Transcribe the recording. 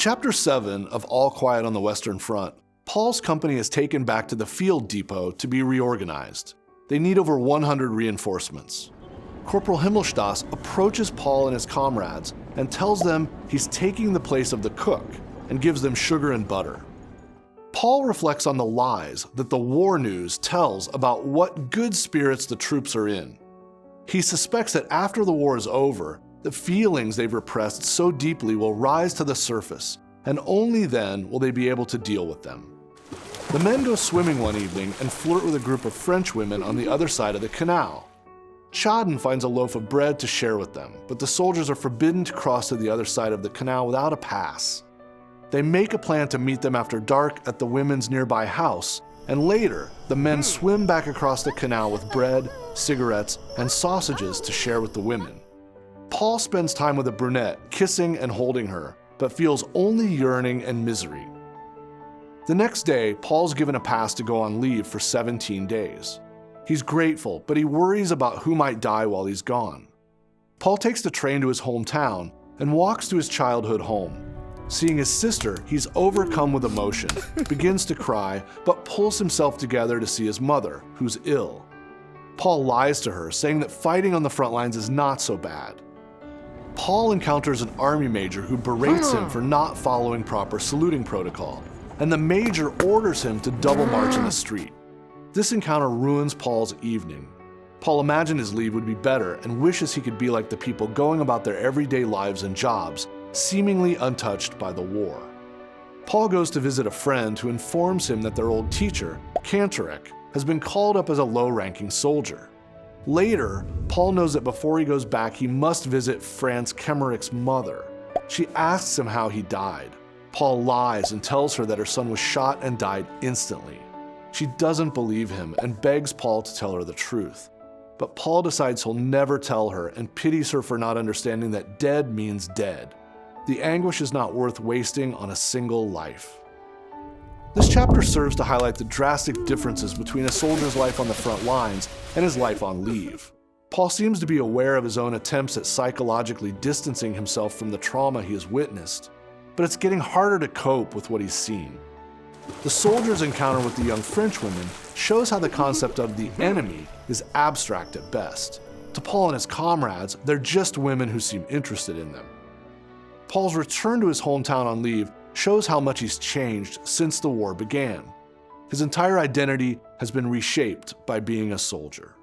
Chapter 7 of All Quiet on the Western Front, Paul's company is taken back to the field depot to be reorganized. They need over 100 reinforcements. Corporal Himmelstoss approaches Paul and his comrades and tells them he's taking the place of the cook and gives them sugar and butter. Paul reflects on the lies that the war news tells about what good spirits the troops are in. He suspects that after the war is over, the feelings they've repressed so deeply will rise to the surface, and only then will they be able to deal with them. The men go swimming one evening and flirt with a group of French women on the other side of the canal. Chadden finds a loaf of bread to share with them, but the soldiers are forbidden to cross to the other side of the canal without a pass. They make a plan to meet them after dark at the women's nearby house, and later, the men swim back across the canal with bread, cigarettes, and sausages to share with the women. Paul spends time with a brunette, kissing and holding her, but feels only yearning and misery. The next day, Paul's given a pass to go on leave for 17 days. He's grateful, but he worries about who might die while he's gone. Paul takes the train to his hometown and walks to his childhood home. Seeing his sister, he's overcome with emotion, begins to cry, but pulls himself together to see his mother, who's ill. Paul lies to her, saying that fighting on the front lines is not so bad. Paul encounters an army major who berates him for not following proper saluting protocol, and the major orders him to double march in the street. This encounter ruins Paul's evening. Paul imagined his leave would be better and wishes he could be like the people going about their everyday lives and jobs, seemingly untouched by the war. Paul goes to visit a friend who informs him that their old teacher, Kantorek, has been called up as a low-ranking soldier. Later, Paul knows that before he goes back, he must visit Franz Kemmerich mother. She asks him how he died. Paul lies and tells her that her son was shot and died instantly. She doesn't believe him and begs Paul to tell her the truth. But Paul decides he'll never tell her and pities her for not understanding that dead means dead. The anguish is not worth wasting on a single life. This chapter serves to highlight the drastic differences between a soldier's life on the front lines and his life on leave. Paul seems to be aware of his own attempts at psychologically distancing himself from the trauma he has witnessed, but it's getting harder to cope with what he's seen. The soldier's encounter with the young Frenchwomen shows how the concept of the enemy is abstract at best. To Paul and his comrades, they're just women who seem interested in them. Paul's return to his hometown on leave shows how much he's changed since the war began. His entire identity has been reshaped by being a soldier.